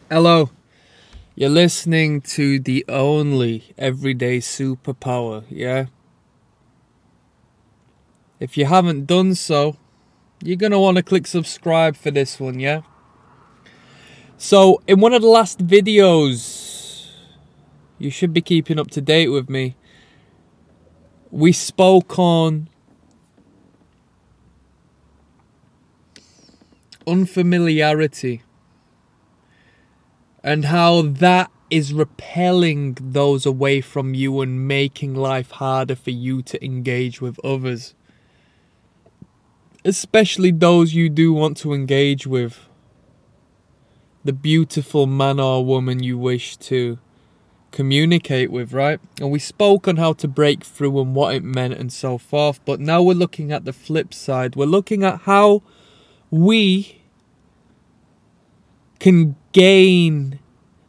Hello, you're listening to the only everyday superpower, yeah? If you haven't done so, you're going to want to click subscribe for this one, yeah? So, in one of the last videos, you should be keeping up to date with me, we spoke on unfamiliarity and how that is repelling those away from you and making life harder for you to engage with others. Especially those you do want to engage with. The beautiful man or woman you wish to communicate with, right? And we spoke on how to break through and what it meant and so forth. But now we're looking at the flip side. We're looking at how we can gain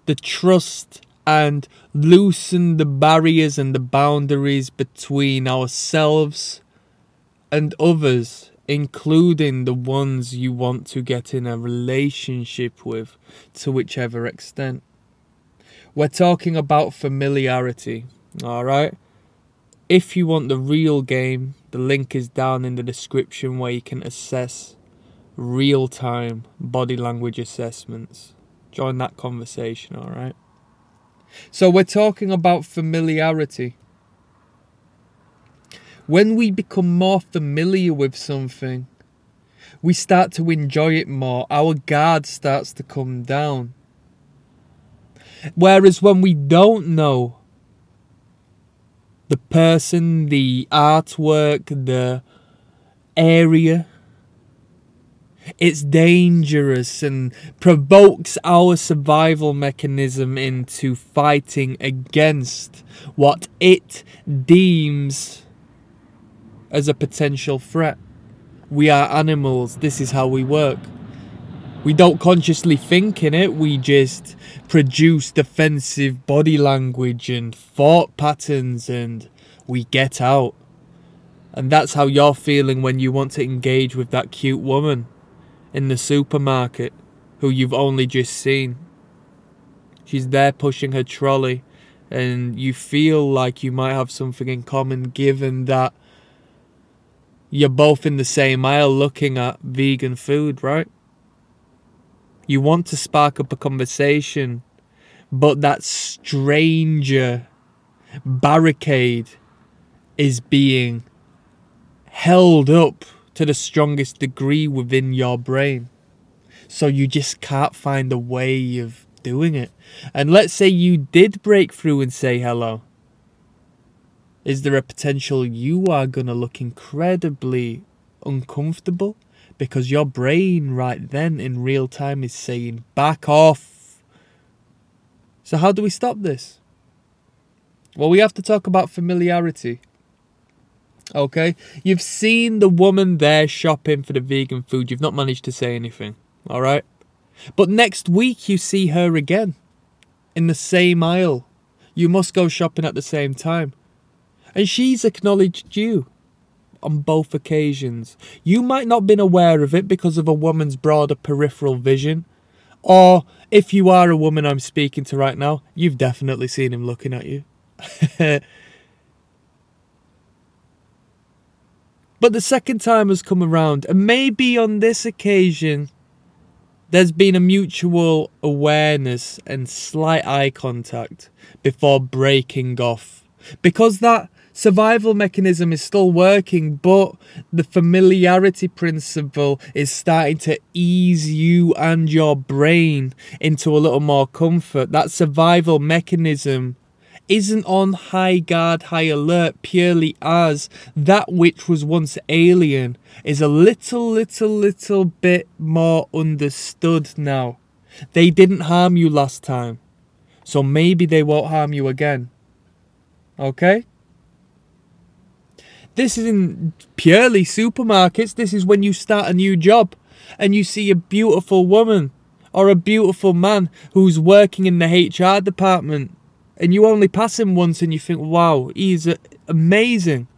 the trust and loosen the barriers and the boundaries between ourselves and others, including the ones you want to get in a relationship with, to whichever extent. We're talking about familiarity, alright? If you want the real game, the link is down in the description where you can assess real-time body language assessments. Join that conversation, alright? So we're talking about familiarity. When we become more familiar with something, we start to enjoy it more. Our guard starts to come down. Whereas when we don't know the person, the artwork, the area, it's dangerous and provokes our survival mechanism into fighting against what it deems as a potential threat. We are animals. This is how we work. We don't consciously think in it. We just produce defensive body language and thought patterns and we get out. And that's how you're feeling when you want to engage with that cute woman in the supermarket who you've only just seen. She's there pushing her trolley and you feel like you might have something in common given that you're both in the same aisle looking at vegan food, right? You want to spark up a conversation, but that stranger barricade is being held up to the strongest degree within your brain. So you just can't find a way of doing it. And let's say you did break through and say hello. Is there a potential you are going to look incredibly uncomfortable? Because your brain right then in real time is saying, back off. So how do we stop this? Well, we have to talk about familiarity. Okay? You've seen the woman there shopping for the vegan food. You've not managed to say anything. Alright? But next week you see her again. In the same aisle. You must go shopping at the same time. And she's acknowledged you on both occasions. You might not have been aware of it because of a woman's broader peripheral vision. Or if you are a woman I'm speaking to right now, you've definitely seen him looking at you. But the second time has come around. And maybe on this occasion, there's been a mutual awareness and slight eye contact before breaking off. Because that survival mechanism is still working, but the familiarity principle is starting to ease you and your brain into a little more comfort. That survival mechanism isn't on high guard, high alert purely as that which was once alien is a little bit more understood now. They didn't harm you last time, so maybe they won't harm you again. Okay? This isn't purely supermarkets. This is when you start a new job and you see a beautiful woman or a beautiful man who's working in the HR department and you only pass him once and you think, wow, he's amazing.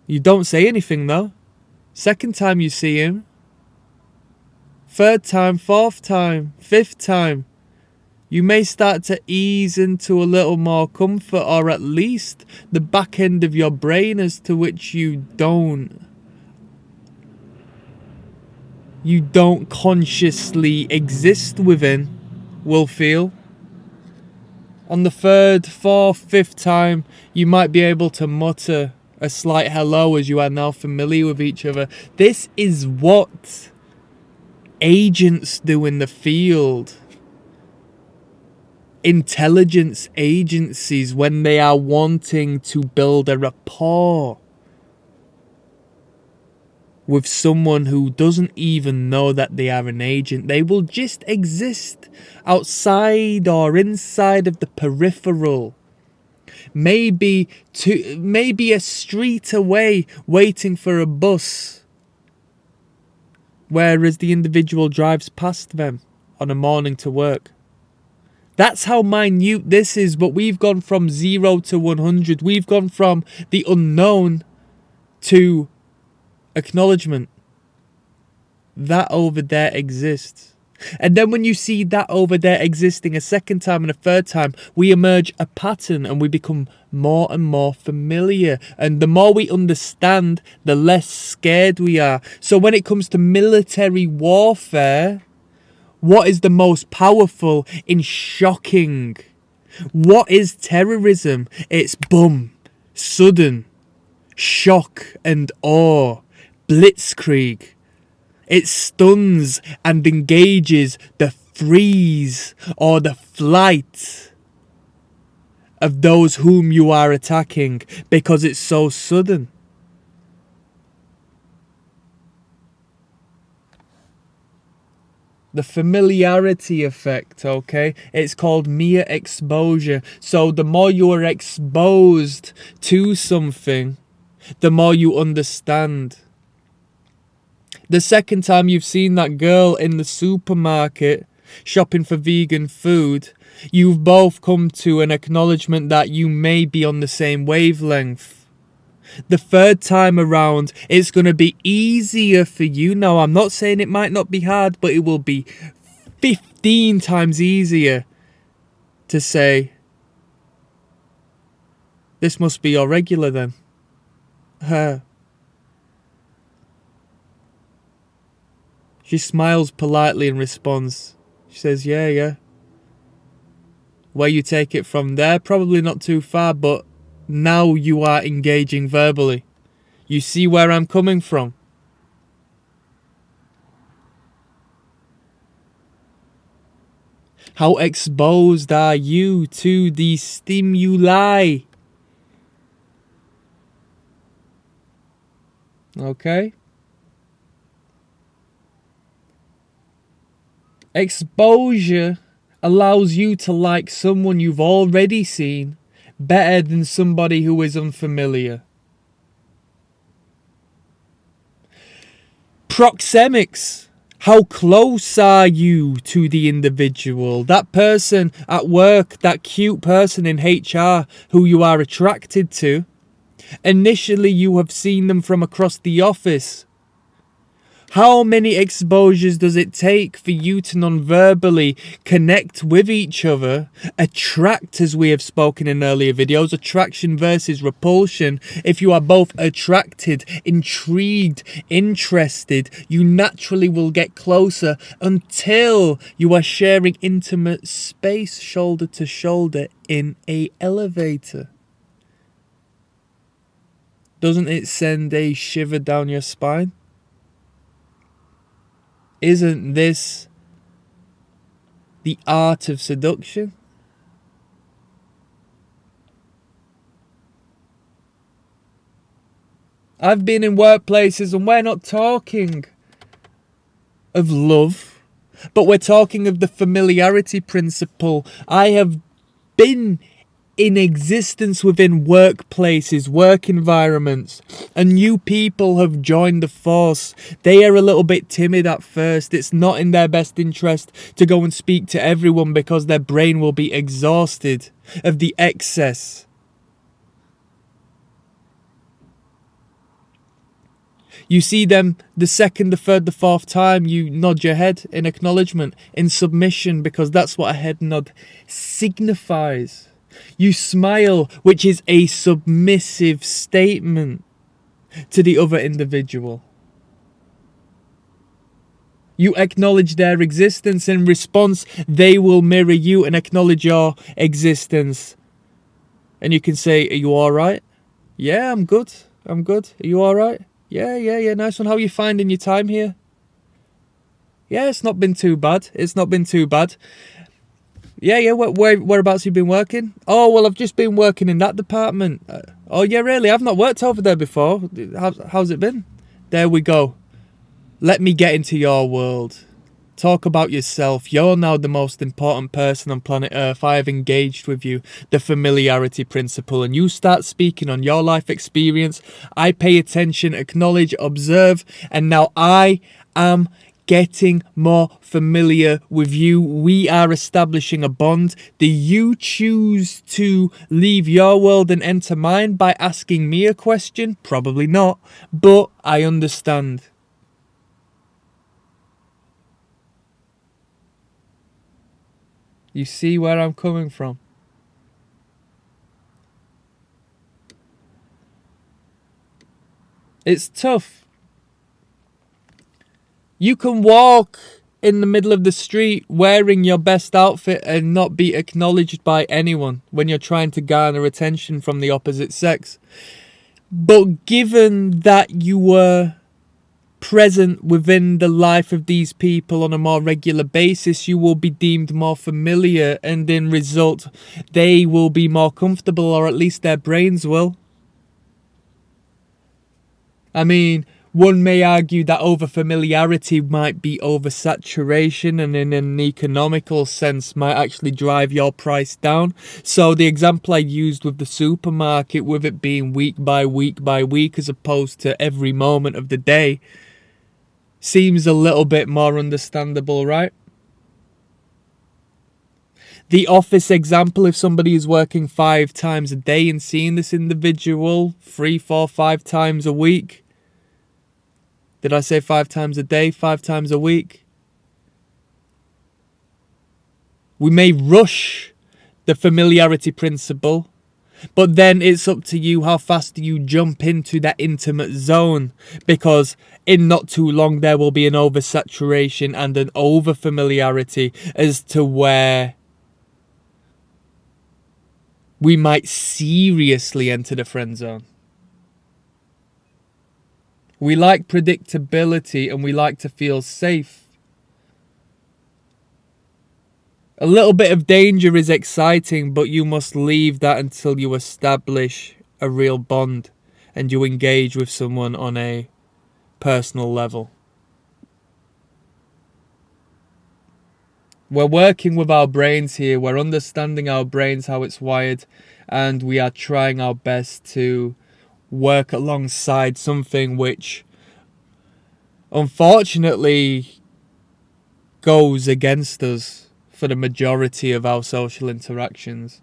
You don't say anything though. Second time you see him, third time, fourth time, fifth time, you may start to ease into a little more comfort, or at least the back end of your brain as to which you don't consciously exist within will feel. On the third, fourth, fifth time, you might be able to mutter a slight hello as you are now familiar with each other. This is what agents do in the field. Intelligence agencies, when they are wanting to build a rapport with someone who doesn't even know that they are an agent, they will just exist outside or inside of the peripheral. Maybe a street away waiting for a bus, whereas the individual drives past them on a morning to work. That's how minute this is, but we've gone from 0 to 100. We've gone from the unknown to acknowledgement. That over there exists. And then when you see that over there existing a second time and a third time, we emerge a pattern and we become more and more familiar. And the more we understand, the less scared we are. So when it comes to military warfare, what is the most powerful in shocking? What is terrorism? It's boom, sudden, shock and awe, blitzkrieg. It stuns and engages the freeze or the flight of those whom you are attacking because it's so sudden. The familiarity effect, okay? It's called mere exposure. So the more you are exposed to something, the more you understand. The second time you've seen that girl in the supermarket shopping for vegan food, you've both come to an acknowledgement that you may be on the same wavelength. The third time around, it's going to be easier for you. Now, I'm not saying it might not be hard, but it will be 15 times easier to say, this must be your regular then. Her. She smiles politely and responds. She says, yeah. Where you take it from there, probably not too far, but now you are engaging verbally. You see where I'm coming from? How exposed are you to these stimuli? Okay? Exposure allows you to like someone you've already seen better than somebody who is unfamiliar. Proxemics. How close are you to the individual? That person at work, that cute person in HR who you are attracted to. Initially you have seen them from across the office. How many exposures does it take for you to non-verbally connect with each other? Attract, as we have spoken in earlier videos, attraction versus repulsion. If you are both attracted, intrigued, interested, you naturally will get closer until you are sharing intimate space shoulder to shoulder in an elevator. Doesn't it send a shiver down your spine? Isn't this the art of seduction? I've been in workplaces and we're not talking of love, but we're talking of the familiarity principle. I have been in existence within workplaces, work environments, and new people have joined the force. They are a little bit timid at first. It's not in their best interest to go and speak to everyone because their brain will be exhausted of the excess. You see them the second, the third, the fourth time, you nod your head in acknowledgement, in submission, because that's what a head nod signifies. You smile, which is a submissive statement to the other individual. You acknowledge their existence. In response, they will mirror you and acknowledge your existence. And you can say, are you alright? Yeah, I'm good. I'm good. Are you alright? Yeah, nice one. How are you finding your time here? Yeah, it's not been too bad. Yeah, whereabouts have you been working? Oh, well, I've just been working in that department. Oh, yeah, really? I've not worked over there before. How's it been? There we go. Let me get into your world. Talk about yourself. You're now the most important person on planet Earth. I have engaged with you, the familiarity principle, and you start speaking on your life experience. I pay attention, acknowledge, observe, and now I am getting more familiar with you. We are establishing a bond. Do you choose to leave your world and enter mine by asking me a question? Probably not, but I understand. You see where I'm coming from? It's tough. You can walk in the middle of the street wearing your best outfit and not be acknowledged by anyone when you're trying to garner attention from the opposite sex. But given that you were present within the life of these people on a more regular basis, you will be deemed more familiar, and in result, they will be more comfortable, or at least their brains will. I mean, one may argue that over-familiarity might be oversaturation, and in an economical sense might actually drive your price down. So the example I used with the supermarket, with it being week by week by week as opposed to every moment of the day, seems a little bit more understandable, right? The office example, if somebody is working 5 times a day and seeing this individual 3, 4, 5 times a week. Did I say 5 times a day, 5 times a week? We may rush the familiarity principle, but then it's up to you how fast do you jump into that intimate zone, because in not too long there will be an oversaturation and an over-familiarity as to where we might seriously enter the friend zone. We like predictability and we like to feel safe. A little bit of danger is exciting, but you must leave that until you establish a real bond and you engage with someone on a personal level. We're working with our brains here. We're understanding our brains, how it's wired, and we are trying our best to work alongside something which unfortunately goes against us for the majority of our social interactions.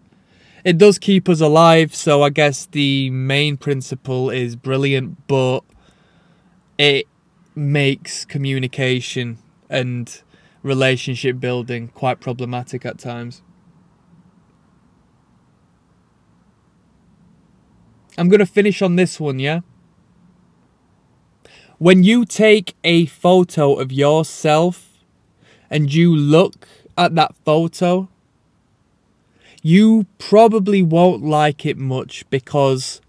It does keep us alive, so I guess the main principle is brilliant, but it makes communication and relationship building quite problematic at times. I'm going to finish on this one, yeah? When you take a photo of yourself and you look at that photo, you probably won't like it much because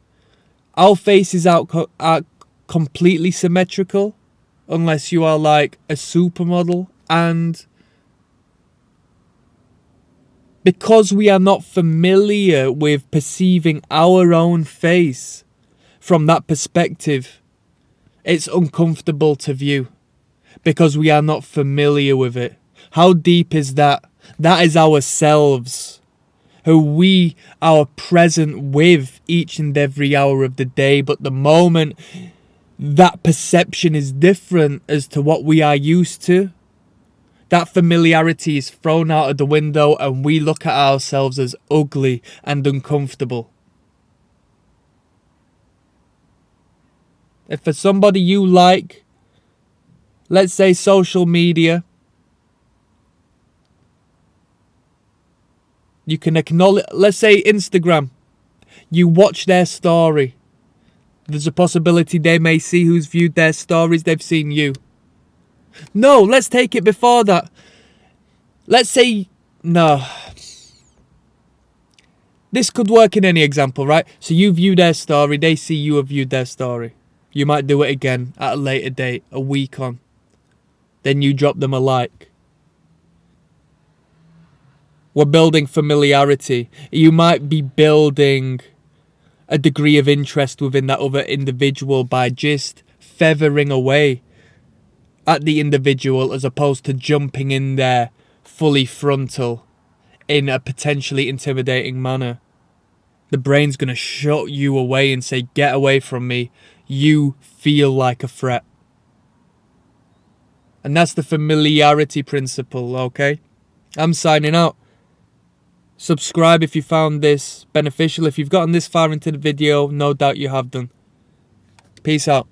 our faces are completely symmetrical unless you are like a supermodel, and because we are not familiar with perceiving our own face from that perspective, it's uncomfortable to view because we are not familiar with it. How deep is that? That is ourselves, who we are present with each and every hour of the day. But the moment that perception is different as to what we are used to, that familiarity is thrown out of the window and we look at ourselves as ugly and uncomfortable. If for somebody you like, let's say social media, you can acknowledge, let's say Instagram, you watch their story. There's a possibility they may see who's viewed their stories, they've seen you. No, let's take it before that. Let's say, no. This could work in any example, right? So you view their story, they see you have viewed their story. You might do it again at a later date, a week on. Then you drop them a like. We're building familiarity. You might be building a degree of interest within that other individual by just feathering away at the individual as opposed to jumping in there fully frontal in a potentially intimidating manner. The brain's going to shut you away and say, get away from me. You feel like a threat. And that's the familiarity principle, okay? I'm signing out. Subscribe if you found this beneficial. If you've gotten this far into the video, no doubt you have done. Peace out.